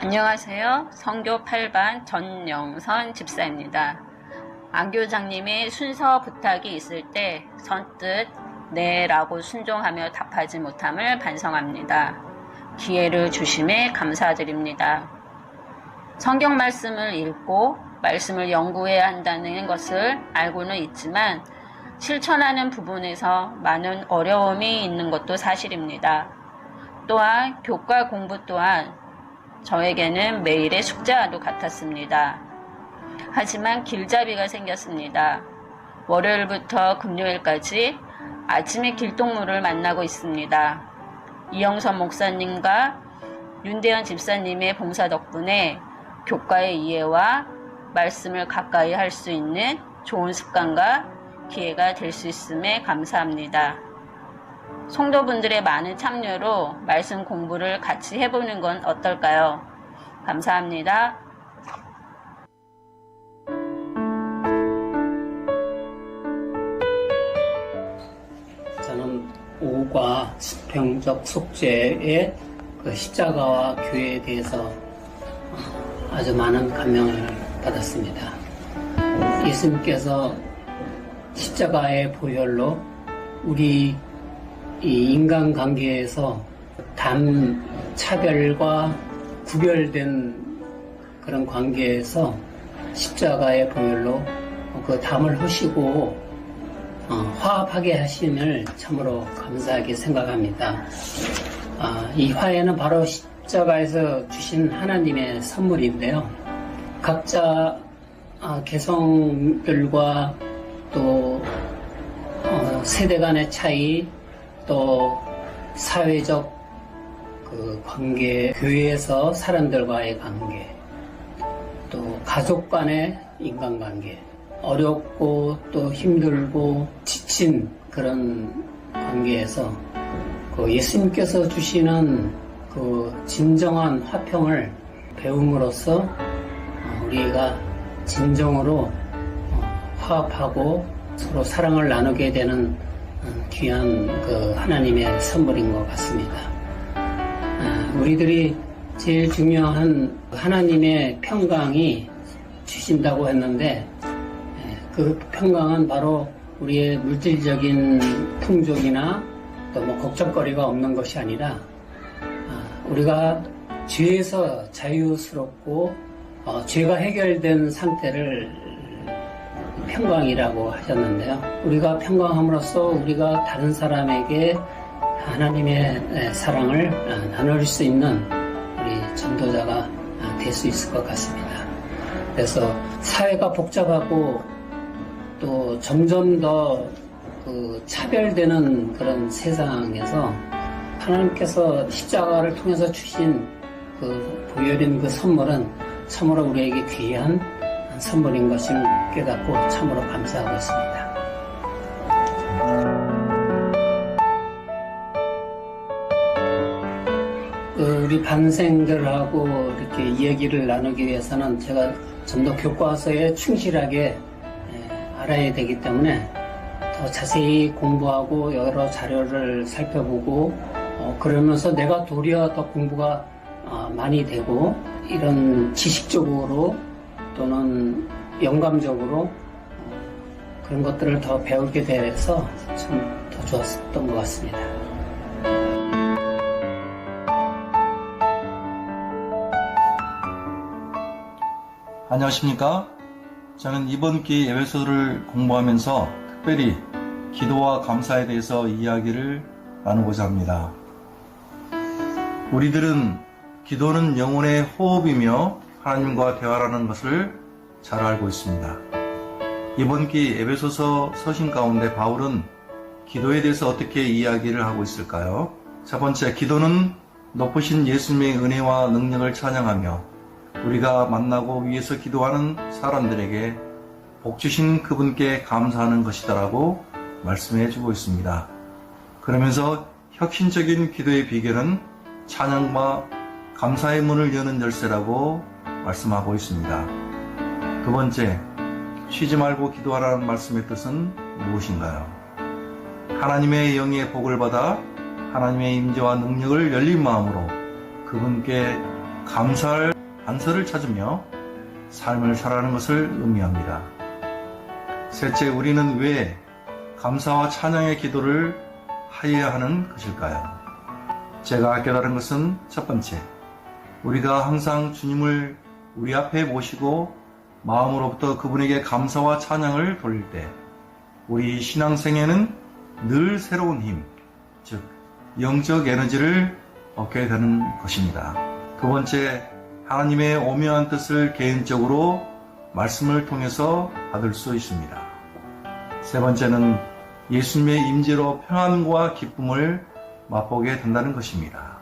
안녕하세요. 성교 8반 전영선 집사입니다. 안교장님이 순서 부탁이 있을 때 선뜻 네 라고 순종하며 답하지 못함을 반성합니다. 기회를 주심에 감사드립니다. 성경 말씀을 읽고 말씀을 연구해야 한다는 것을 알고는 있지만 실천하는 부분에서 많은 어려움이 있는 것도 사실입니다. 또한 교과 공부 또한 저에게는 매일의 숙제와도 같았습니다. 하지만 길잡이가 생겼습니다. 월요일부터 금요일까지 아침에 길동무를 만나고 있습니다. 이영선 목사님과 윤대현 집사님의 봉사 덕분에 교과의 이해와 말씀을 가까이 할 수 있는 좋은 습관과 기회가 될 수 있음에 감사합니다. 성도분들의 많은 참여로 말씀 공부를 같이 해보는 건 어떨까요? 감사합니다. 저는 오과 수평적 속죄의 십자가와 교회에 대해서 아주 많은 감명을 받았습니다. 예수님께서 십자가의 보혈로 우리 이 인간관계에서 단 차별과 구별된 그런 관계에서 십자가의 보혈로 그 담을 허시고 화합하게 하심을 참으로 감사하게 생각합니다. 이 화해는 바로 십자가에서 주신 하나님의 선물인데요. 각자 개성들과 또 세대 간의 차이, 또 사회적 그 관계, 교회에서 사람들과의 관계, 또 가족 간의 인간관계, 어렵고 또 힘들고 지친 그런 관계에서 그 예수님께서 주시는 그 진정한 화평을 배움으로써 우리가 진정으로 화합하고 서로 사랑을 나누게 되는 귀한 그 하나님의 선물인 것 같습니다. 우리들이 제일 중요한 하나님의 평강이 주신다고 했는데 그 평강은 바로 우리의 물질적인 풍족이나 또 뭐 걱정거리가 없는 것이 아니라 우리가 죄에서 자유스럽고 죄가 해결된 상태를 평강이라고 하셨는데요. 우리가 평강함으로써 우리가 다른 사람에게 하나님의 사랑을 나눌 수 있는 우리 전도자가 될 수 있을 것 같습니다. 그래서 사회가 복잡하고 또 점점 더 그 차별되는 그런 세상에서 하나님께서 십자가를 통해서 주신 그 보혈인 그 선물은 참으로 우리에게 귀한 선물인 것을 깨닫고 참으로 감사하고 있습니다. 우리 반생들하고 이렇게 이야기를 나누기 위해서는 제가 좀 더 교과서에 충실하게 알아야 되기 때문에 더 자세히 공부하고 여러 자료를 살펴보고 그러면서 내가 도리어 더 공부가 많이 되고 이런 지식적으로 또는 영감적으로 그런 것들을 더 배우게 돼서 참 더 좋았던 것 같습니다. 안녕하십니까? 저는 이번 기회에 예배서를 공부하면서 특별히 기도와 감사에 대해서 이야기를 나누고자 합니다. 우리들은 기도는 영혼의 호흡이며 하나님과 대화라는 것을 잘 알고 있습니다. 이번 기회 에베소서 서신 가운데 바울은 기도에 대해서 어떻게 이야기를 하고 있을까요? 첫 번째, 기도는 높으신 예수님의 은혜와 능력을 찬양하며 우리가 만나고 위해서 기도하는 사람들에게 복 주신 그분께 감사하는 것이다라고 말씀해 주고 있습니다. 그러면서 혁신적인 기도의 비결은 찬양과 감사의 문을 여는 열쇠라고 말씀하고 있습니다. 두 번째, 쉬지 말고 기도하라는 말씀의 뜻은 무엇인가요? 하나님의 영의 복을 받아 하나님의 임재와 능력을 열린 마음으로 그분께 감사할 안서를 찾으며 삶을 살아가는 것을 의미합니다. 셋째, 우리는 왜 감사와 찬양의 기도를 하여야 하는 것일까요? 제가 깨달은 것은 첫 번째, 우리가 항상 주님을 우리 앞에 모시고 마음으로부터 그분에게 감사와 찬양을 돌릴 때 우리 신앙생에는 늘 새로운 힘, 즉 영적 에너지를 얻게 되는 것입니다. 두 번째, 하나님의 오묘한 뜻을 개인적으로 말씀을 통해서 받을 수 있습니다. 세 번째는 예수님의 임재로 평안과 기쁨을 맛보게 된다는 것입니다.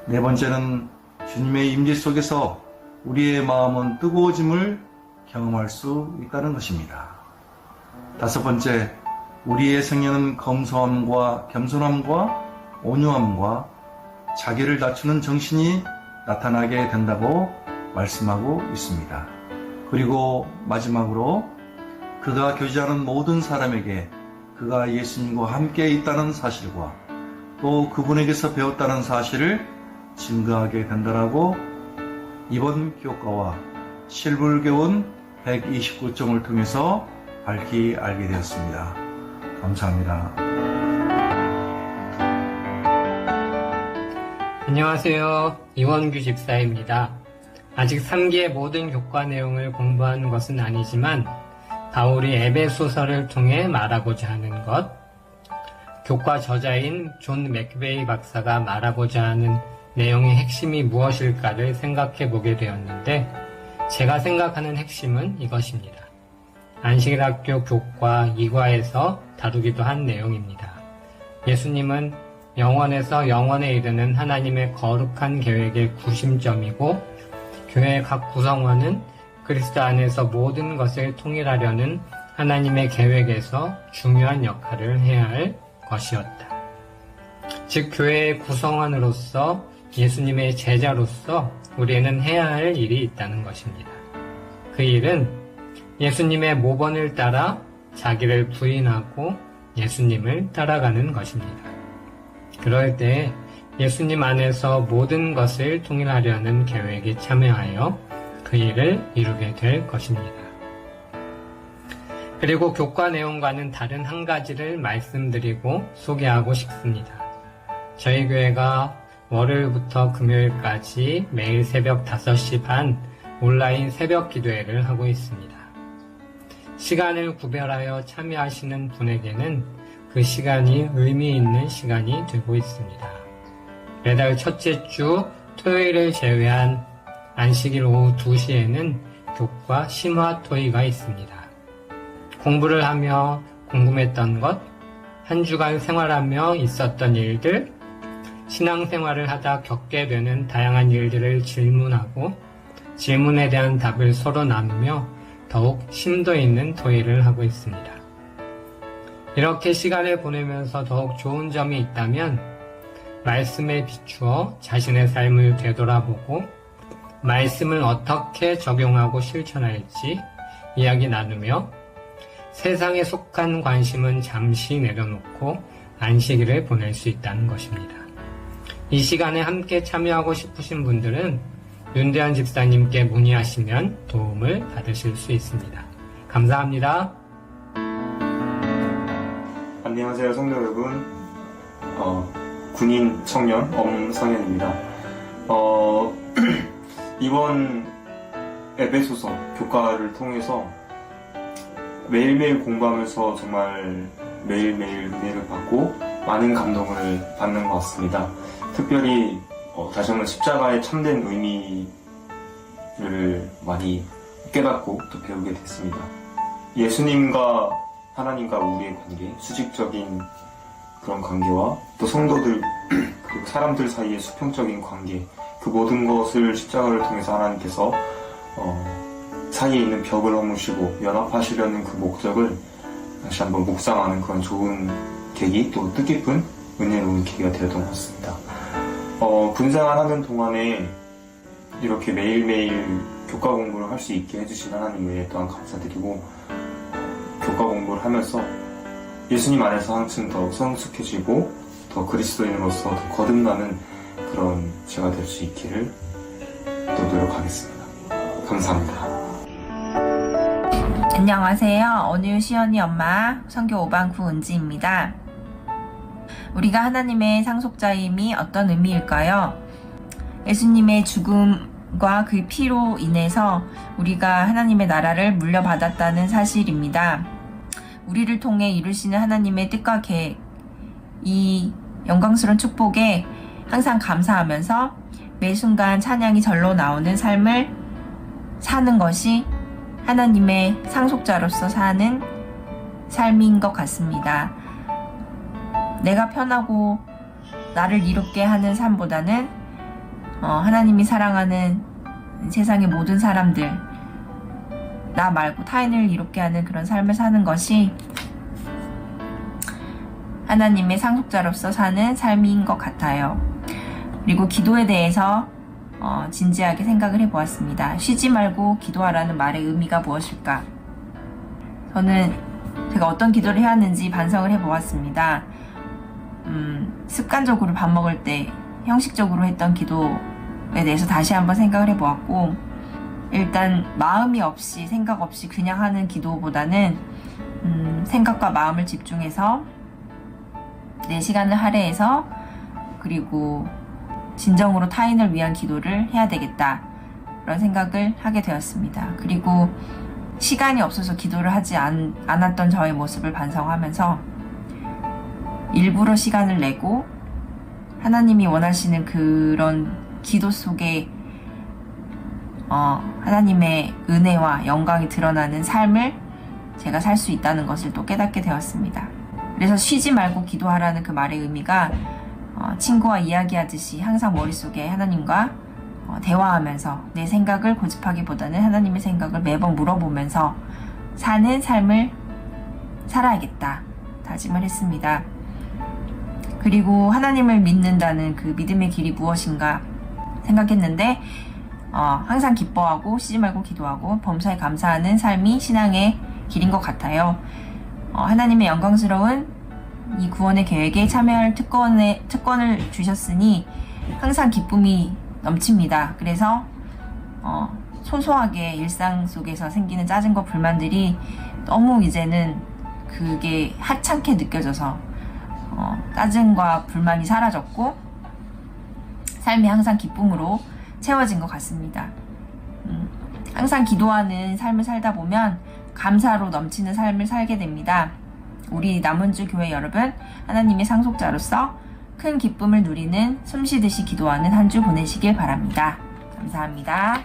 네 번째는 주님의 임재 속에서 우리의 마음은 뜨거워짐을 경험할 수 있다는 것입니다. 다섯 번째, 우리의 생애는 검소함과 겸손함과 온유함과 자기를 낮추는 정신이 나타나게 된다고 말씀하고 있습니다. 그리고 마지막으로 그가 교제하는 모든 사람에게 그가 예수님과 함께 있다는 사실과 또 그분에게서 배웠다는 사실을 증거하게 된다라고 이번 교과와 실불교훈 129종을 통해서 밝히 알게 되었습니다. 감사합니다. 안녕하세요. 이원규 집사입니다. 아직 3기의 모든 교과 내용을 공부한 것은 아니지만 바울이 에베소서를 통해 말하고자 하는 것, 교과 저자인 존 맥베이 박사가 말하고자 하는 내용의 핵심이 무엇일까를 생각해 보게 되었는데 제가 생각하는 핵심은 이것입니다. 안식일학교 교과 2과에서 다루기도 한 내용입니다. 예수님은 영원에서 영원에 이르는 하나님의 거룩한 계획의 구심점이고 교회의 각 구성원은 그리스도 안에서 모든 것을 통일하려는 하나님의 계획에서 중요한 역할을 해야 할 것이었다. 즉 교회의 구성원으로서 예수님의 제자로서 우리는 해야 할 일이 있다는 것입니다. 그 일은 예수님의 모본을 따라 자기를 부인하고 예수님을 따라가는 것입니다. 그럴 때 예수님 안에서 모든 것을 통일하려는 계획에 참여하여 그 일을 이루게 될 것입니다. 그리고 교과 내용과는 다른 한 가지를 말씀드리고 소개하고 싶습니다. 저희 교회가 월요일부터 금요일까지 매일 새벽 5시 반 온라인 새벽 기도회를 하고 있습니다. 시간을 구별하여 참여하시는 분에게는 그 시간이 의미 있는 시간이 되고 있습니다. 매달 첫째 주 토요일을 제외한 안식일 오후 2시에는 교과 심화 토의가 있습니다. 공부를 하며 궁금했던 것, 한 주간 생활하며 있었던 일들, 신앙생활을 하다 겪게 되는 다양한 일들을 질문하고 질문에 대한 답을 서로 나누며 더욱 심도 있는 토의를 하고 있습니다. 이렇게 시간을 보내면서 더욱 좋은 점이 있다면 말씀에 비추어 자신의 삶을 되돌아보고 말씀을 어떻게 적용하고 실천할지 이야기 나누며 세상에 속한 관심은 잠시 내려놓고 안식일을 보낼 수 있다는 것입니다. 이 시간에 함께 참여하고 싶으신 분들은 윤대한 집사님께 문의하시면 도움을 받으실 수 있습니다. 감사합니다. 안녕하세요, 성도 여러분. 군인 청년 엄성현입니다. 이번 에베소서 교과를 통해서 매일매일 공부하면서 정말 매일매일 은혜를 받고 많은 감동을 받는 것 같습니다. 특별히 다시 한번 십자가의 참된 의미를 많이 깨닫고 또 배우게 됐습니다. 예수님과 하나님과 우리의 관계, 수직적인 그런 관계와 또 성도들 그리고 사람들 사이의 수평적인 관계, 그 모든 것을 십자가를 통해서 하나님께서 사이에 있는 벽을 허무시고 연합하시려는 그 목적을 다시 한번 묵상하는 그런 좋은 계기, 또 뜻깊은 은혜로운 계기가 되었던 것 같습니다. 군생활하는 동안에 이렇게 매일매일 교과 공부를 할 수 있게 해주신 하나님을 또한 감사드리고 교과 공부를 하면서 예수님 안에서 한층 더 성숙해지고 더 그리스도인으로서 더 거듭나는 그런 제가 될 수 있기를 또 보도록 하겠습니다. 감사합니다. 안녕하세요. 오늘 시연이 엄마 선교 5반 구은지입니다. 우리가 하나님의 상속자임이 어떤 의미일까요? 예수님의 죽음과 그 피로 인해서 우리가 하나님의 나라를 물려받았다는 사실입니다. 우리를 통해 이루시는 하나님의 뜻과 계획, 이 영광스러운 축복에 항상 감사하면서 매 순간 찬양이 절로 나오는 삶을 사는 것이 하나님의 상속자로서 사는 삶인 것 같습니다. 내가 편하고 나를 이롭게 하는 삶보다는 하나님이 사랑하는 세상의 모든 사람들, 나 말고 타인을 이롭게 하는 그런 삶을 사는 것이 하나님의 상속자로서 사는 삶인 것 같아요. 그리고 기도에 대해서 진지하게 생각을 해보았습니다. 쉬지 말고 기도하라는 말의 의미가 무엇일까? 저는 제가 어떤 기도를 해야 하는지 반성을 해보았습니다. 습관적으로 밥 먹을 때 형식적으로 했던 기도에 대해서 다시 한번 생각을 해보았고, 일단 마음이 없이 생각 없이 그냥 하는 기도보다는 생각과 마음을 집중해서 내 시간을 할애해서 그리고 진정으로 타인을 위한 기도를 해야 되겠다 그런 생각을 하게 되었습니다. 그리고 시간이 없어서 기도를 하지 않았던 저의 모습을 반성하면서 일부러 시간을 내고 하나님이 원하시는 그런 기도 속에 하나님의 은혜와 영광이 드러나는 삶을 제가 살 수 있다는 것을 또 깨닫게 되었습니다. 그래서 쉬지 말고 기도하라는 그 말의 의미가 친구와 이야기하듯이 항상 머릿속에 하나님과 대화하면서 내 생각을 고집하기보다는 하나님의 생각을 매번 물어보면서 사는 삶을 살아야겠다 다짐을 했습니다. 그리고 하나님을 믿는다는 그 믿음의 길이 무엇인가 생각했는데 항상 기뻐하고 쉬지 말고 기도하고 범사에 감사하는 삶이 신앙의 길인 것 같아요. 하나님의 영광스러운 이 구원의 계획에 참여할 특권을 주셨으니 항상 기쁨이 넘칩니다. 그래서 소소하게 일상 속에서 생기는 짜증과 불만들이 너무 이제는 그게 하찮게 느껴져서 짜증과 불만이 사라졌고 삶이 항상 기쁨으로 채워진 것 같습니다. 항상 기도하는 삶을 살다 보면 감사로 넘치는 삶을 살게 됩니다. 우리 남은주 교회 여러분, 하나님의 상속자로서 큰 기쁨을 누리는 숨쉬듯이 기도하는 한 주 보내시길 바랍니다. 감사합니다.